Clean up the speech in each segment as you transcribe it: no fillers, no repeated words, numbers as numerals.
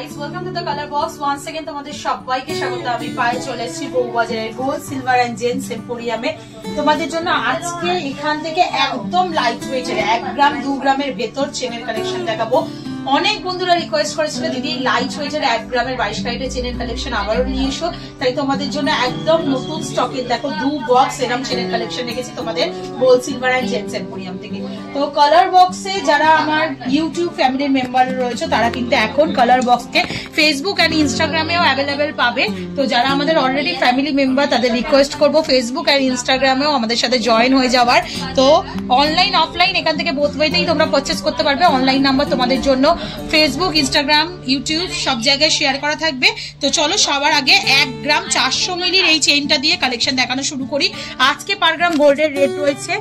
guys, welcome to the color box. Once again তোমাদের সবাইকে স্বাগত। আমি পায়ে চলে এসেছি বউবাজারের গোল্ড সিলভার এন্ড জেন্টস এম্পোরিয়ামে। তোমাদের জন্য আজকে এখান থেকে একদম লাইট ওয়েটের 1 গ্রাম 2 গ্রামের ভেতর চেনের কালেকশন দেখাবো। অনেক বন্ধুরা রিকোয়েস্ট করেছিল দিদি লাইট ওয়েটের 1 গ্রামের 22 ক্যারেটের চেনের কালেকশন আবারও নিয়ে এসো, তাই তোমাদের জন্য একদম নতুন স্টকের দেখো 2 বক্স এরকম চেনের কালেকশন রেখেছি তোমাদের gold silver and gents emporium থেকে। তো কালার বক্সে যারা আমার ইউটিউব ফ্যামিলির মেম্বার রয়েছে তারা কিন্তু এখন কালার বক্সকে ফেসবুক এন্ড ইনস্টাগ্রামেও অ্যাভেলেবেল পাবে। তো যারা আমাদের অলরেডি ফ্যামিলি মেম্বার তাদের রিকোয়েস্ট করবো ফেসবুক এন্ড ইনস্টাগ্রামেও আমাদের সাথে জয়েন হয়ে যাওয়ার। তো অনলাইন অফলাইন এখান থেকে বোথ ওয়েতেই তোমরা পারচেস করতে পারবে। অনলাইন নাম্বার তোমাদের জন্য ফেসবুক, ইনস্টাগ্রাম, ইউটিউব সব জায়গায় শেয়ার করা থাকবে। তো চলো সবার আগে 1 গ্রাম 400 মিলির এই চেইনটা দিয়ে কালেকশন দেখানো শুরু করি। আজকে পার গ্রাম গোল্ডের রেট রয়েছে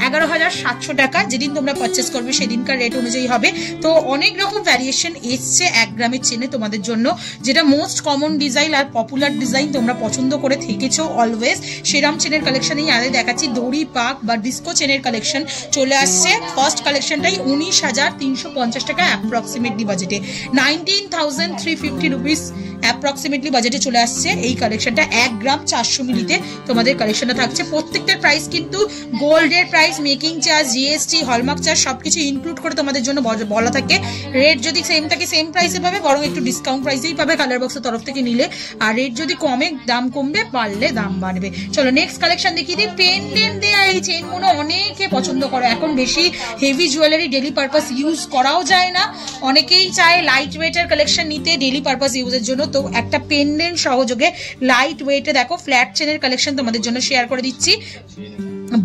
11,700 টাকা। যেদিন তোমরা পারচেস করবে সেদিনকার রেট অনুযায়ী হবে। তো অনেক রকম ভ্যারিয়েশন এসছে 1 গ্রামের চেনে তোমাদের জন্য, যেটা most common design are popular design তোমরা পছন্দ করে থেকেছো অলওয়েজ। সেরাম চেনের কালেকশনই আগে দেখাচ্ছি। দড়ি পাক বা ডিস্কো চেনের কালেকশন চলে আসছে। ফার্স্ট কালেকশনটাই 19,350 টাকা অ্যাপ্রক্সিমেটলি বাজেটে, 19,350 রুপিস অ্যাপ্রক্সিমেটলি বাজেটে চলে আসছে এই কালেকশনটা। 1 গ্রাম 400 মিলিতে তোমাদের কালেকশনটা থাকছে। প্রত্যেকটার প্রাইস কিন্তু গোল্ডের price, making charge, GST, hallmark charge সবকিছু ইনক্লুড করে তোমাদের জন্য বলা থাকে। রেট যদি সেম থাকে সেম প্রাইসে পাবে, বরং একটু ডিসকাউন্ট প্রাইসেই পাবে কালার বক্সের তরফ থেকে নিলে। আর রেট যদি কমে দাম কমবে, বাড়লে দাম বাড়বে। চলো নেক্সট কালেকশন দেখিয়ে দিই। পেন্ডেন্ট দেয়া এই চেনগুলো অনেকে পছন্দ করে। এখন বেশি heavy jewellery daily purpose use করাও যায় না, অনেকেই চায় লাইট ওয়েটের কালেকশন নিতে ডেলি পারপাস ইউজের জন্য। তো একটা পেন্ডেন্ট সহযোগে লাইট ওয়েটে দেখো ফ্ল্যাট চেনের কালেকশন তোমাদের জন্য শেয়ার করে দিচ্ছি।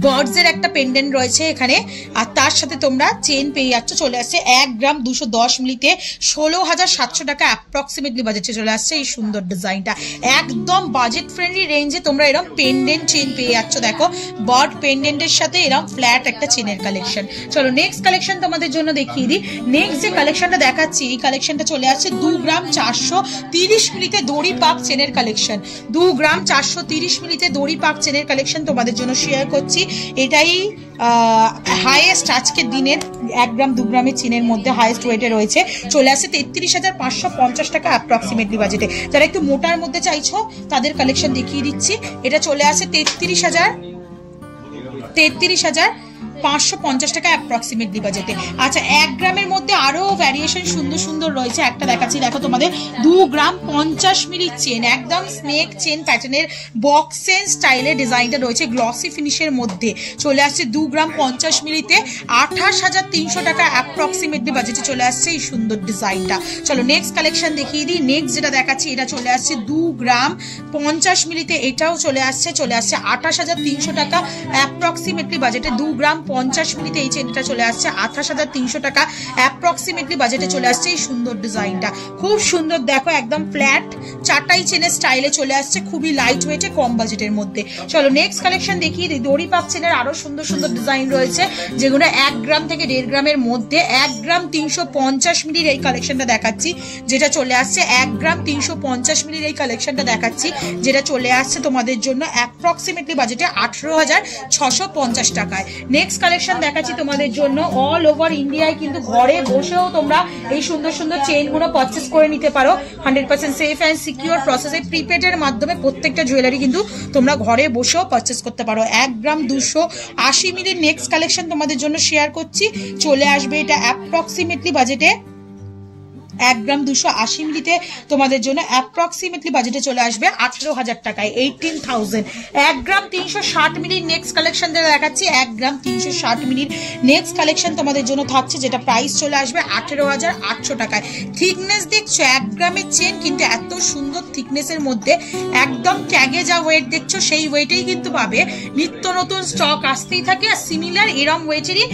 বার্ডস এর একটা পেন্ডেন্ট রয়েছে এখানে, আর তার সাথে তোমরা চেন পেয়ে যাচ্ছ। চলে আসছে 1 গ্রাম 210 মিলিতে 16,700 টাকা অ্যাপ্রক্সিমেটলি বাজেটে চলে আসছে এই সুন্দর ডিজাইনটা। একদম বাজেট ফ্রেন্ডলি রেঞ্জে তোমরা এরকম পেন্ডেন্ট চেন পেয়ে যাচ্ছ। দেখো বার্ড পেন্ডেন্টের সাথে এরকম ফ্ল্যাট একটা চেনের কালেকশন। চলো নেক্সট কালেকশন তোমাদের জন্য দেখিয়ে দিই। নেক্সট যে কালেকশনটা দেখাচ্ছি এই কালেকশনটা চলে আসছে 2 গ্রাম 430 মিলিতে দড়ি পাক চেনের কালেকশন। 2 গ্রাম 430 মিলিতে দড়ি পাক চেনের কালেকশন তোমাদের জন্য শেয়ার করছি। এটাই হাইয়েস্ট আজকের দিনের 1 গ্রাম 2 গ্রামের চেনের মধ্যে হাইয়েস্ট ওয়েটে রয়েছে। চলে আসছে 33,550 টাকা অ্যাপ্রক্সিমেটলি বাজেটে। যারা একটু মোটার মধ্যে চাইছো তাদের কালেকশন দেখিয়ে দিচ্ছি। এটা চলে আসে 33,550 টাকা অ্যাপ্রক্সিমেটলি বাজেটে। আচ্ছা 1 গ্রামের মধ্যে আরো ভ্যারিয়েশন সুন্দর সুন্দর রয়েছে। একটা দেখাচ্ছি দেখো তোমাদের 2 গ্রাম 50 মিলি চেন, একদম স্নেক চেন প্যাটার্নের বক্সেন স্টাইলে ডিজাইনটা রয়েছে গ্লসি ফিনিশের মধ্যে। চলে আসছে 2 গ্রাম 50 মিলিতে 28,300 টাকা অ্যাপ্রক্সিমেটলি বাজেটে চলে আসছে এই সুন্দর ডিজাইনটা। চলো নেক্সট কালেকশন দেখিয়ে দিই। নেক্সট যেটা দেখাচ্ছি এটা চলে আসছে 2 গ্রাম 50 মিলিতে, এটাও চলে আসছে 28,300 টাকা অ্যাপ্রক্সিমেটলি বাজেটে। 2 গ্রাম 50 মিলিতে এই চেনটা চলে আসছে 28,300 টাকা অ্যাপ্রক্সিমেটলি বাজেটে চলে আসছে এই সুন্দর ডিজাইনটা। খুব সুন্দর দেখো, একদম ফ্ল্যাট চাটাই চেনের স্টাইলে চলে আসছে, খুবই লাইট ওয়েটে কম বাজেটের মধ্যে। চলো নেক্সট কালেকশন দেখিয়ে দিই। দড়ি পাক চেনের আরো সুন্দর সুন্দর ডিজাইন রয়েছে যেগুলো 1 গ্রাম থেকে 1.5 গ্রামের মধ্যে। 1 গ্রাম 350 মিলির এই কালেকশনটা দেখাচ্ছি যেটা চলে আসছে 1 গ্রাম 350 মিলির এই কালেকশনটা দেখাচ্ছি যেটা চলে আসছে তোমাদের জন্য অ্যাপ্রক্সিমেটলি বাজেটে 18,650 টাকায়। নেক্সট কালেকশন দেখাচ্ছি তোমাদের জন্য। অল ওভার ইন্ডিয়ায় কিন্তু ঘরে বসেও তোমরা এই সুন্দর সুন্দর চেইনগুলো পারচেস করে নিতে পারো 100% সেফ অ্যান্ড সিকিউর প্রসেসে। প্রিপেডের মাধ্যমে প্রত্যেকটা জুয়েলারি কিন্তু তোমরা ঘরে বসেও পারচেস করতে পারো। 1 গ্রাম 280 মিলির নেক্সট কালেকশন তোমাদের জন্য শেয়ার করছি। চলে আসবে এটা অ্যাপ্রক্সিমেটলি বাজেটে 1 গ্রাম 280 মিলিতে তোমাদের জন্য অ্যাপ্রক্সিমেটলি বাজেটে চলে আসবে 18,000 টাকায়, 18,000। 1 গ্রাম 360 মিলির নেক্সট কালেকশন দেখাচ্ছি। 1 গ্রাম 360 মিলির নেক্সট কালেকশন তোমাদের জন্য থাকছে যেটা প্রাইস চলে আসবে 18,800 টাকায়। থিকনেস দেখছো 1 গ্রামের চেন, কিন্তু এত সুন্দর থিকনেসের মধ্যে একদম ট্যাগে যা ওয়েট দেখছো সেই ওয়েটেই কিন্তু পাবে। নিত্য নতুন স্টক আসতেই থাকে, আর সিমিলার এরম ওয়েটেরই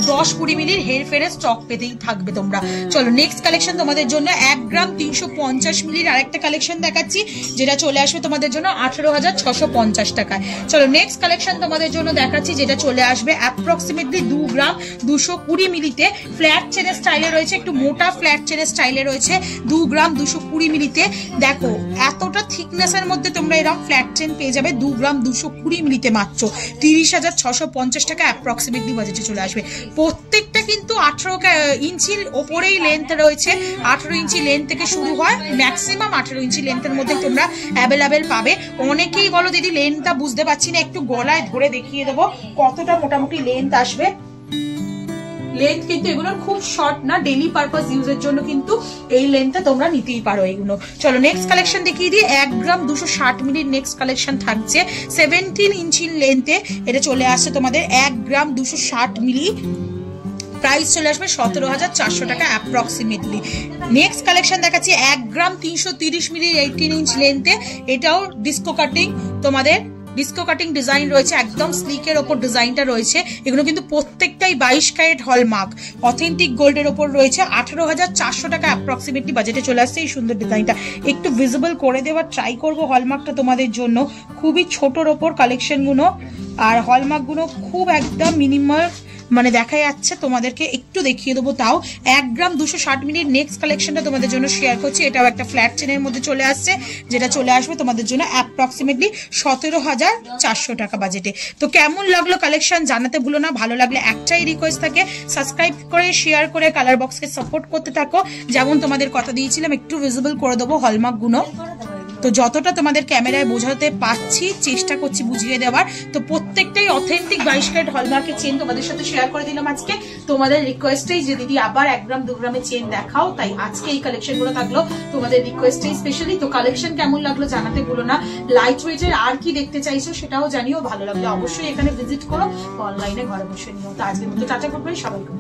10-20 মিলির হেরফেরের স্টক পেতেই থাকবে তোমরা। চলো নেক্সট কালেকশন তোমাদের জন্য 1 গ্রাম 350 মিলির আরেকটা কালেকশন দেখাচ্ছি যেটা চলে আসবে তোমাদের জন্য 18,650 টাকায়। চলো নেক্সট কালেকশন তোমাদের জন্য দেখাচ্ছি যেটা চলে আসবে অ্যাপ্রক্সিমেটলি 2 গ্রাম 220 মিলিতে। ফ্ল্যাট চেনের স্টাইলে রয়েছে, একটু মোটা ফ্ল্যাট চেনের স্টাইলে রয়েছে 2 গ্রাম 220 মিলিতে। দেখো এতটা থিকনেসের মধ্যে তোমরা এরকম ফ্ল্যাট চেন পেয়ে যাবে 2 গ্রাম 220 মিলিতে মাত্র 30,650 টাকা অ্যাপ্রক্সিমেটলি বাজেটে চলে আসবে। প্রত্যেকটা কিন্তু 18 ইঞ্চির ওপরেই লেন্থ রয়েছে, 18 ইঞ্চি লেন্থ থেকে শুরু হয়, ম্যাক্সিমাম 18 ইঞ্চি লেন্থের মধ্যে তোমরা অ্যাভেলেবেল পাবে। অনেকেই বলো দিদি লেন্থটা বুঝতে পারছি না, একটু গলায় ধরে দেখিয়ে দেবো কতটা মোটামুটি লেন্থ আসবে। লেন্থ কিন্তু এগুলোর খুব শর্ট না, ডেইলি পারপাস ইউজের জন্য কিন্তু এই লেন্থটা তোমরা নিতেই পারো এইগুলো। চলো নেক্সট কালেকশন দেখিয়ে দিই। 1 গ্রাম 260 মিলির নেক্সট কালেকশন থাকছে 17 ইঞ্চির লেন্থে। এটা চলে আসছে তোমাদের 1 গ্রাম 260 মিলি, প্রাইস চলে আসবে 17,400 টাকা অ্যাপ্রক্সিমেটলি। নেক্সট কালেকশন দেখাচ্ছি 1 গ্রাম 330 মিলি 18 ইঞ্চ লেন্থে। এটাও ডিস্কো কাটিং, তোমাদের ডিস্কো কাটিং ডিজাইন রয়েছে, একদম স্লিকের ওপর ডিজাইনটা রয়েছে। এগুলো কিন্তু প্রত্যেকটাই 22 ক্যারেট হলমার্ক অথেন্টিক গোল্ডের ওপর রয়েছে। 18,400 টাকা অ্যাপ্রক্সিমেটলি বাজেটে চলে আসছে এই সুন্দর ডিজাইনটা। একটু ভিজিবল করে দেওয়ার ট্রাই করবো হলমার্কটা তোমাদের জন্য। খুবই ছোটর ওপর কালেকশনগুলো, আর হলমার্কগুলো খুব একদম মিনিমাল মানে দেখা যাচ্ছে, তোমাদেরকে একটু দেখিয়ে দেবো। তাও 1 গ্রাম 260 মিলির নেক্সট কালেকশনটা তোমাদের জন্য শেয়ার করছি। এটাও একটা ফ্ল্যাট চেনের মধ্যে চলে আসছে, যেটা চলে আসবে তোমাদের জন্য অ্যাপ্রক্সিমেটলি 17,400 টাকা বাজেটে। তো কেমন লাগলো কালেকশন জানাতে ভুলো না। ভালো লাগলে একটাই রিকোয়েস্ট থাকে, সাবস্ক্রাইব করে শেয়ার করে কালার বক্সকে সাপোর্ট করতে থাকো। যেমন তোমাদের কথা দিয়েছিলাম একটু ভিজিবল করে দেবো হলমার্কগুলো। তো যতটা তোমাদের ক্যামেরায় বোঝাতে পাচ্ছি চেষ্টা করছি বুঝিয়ে দেওয়ার। তো প্রত্যেকটাই অথেন্টিক 22 ক্যারেট হলমার্কের চেন তোমাদের সাথে শেয়ার করে দিলাম আজকে। তোমাদের রিকোয়েস্টেই যে দিদি আবার 1 গ্রাম 2 গ্রামের চেন দেখাও, তাই আজকে এই কালেকশন গুলো থাকলো তোমাদের রিকোয়েস্টেই স্পেশালি। তো কালেকশন কেমন লাগলো জানাতে ভুলো না। লাইট ওয়েটের আর কি দেখতে চাইছো সেটাও জানিও। ভালো লাগলে অবশ্যই এখানে ভিজিট করো, অনলাইনে ঘরে বসে নিও। তো আজকের মতো টাটা, সবাইকে।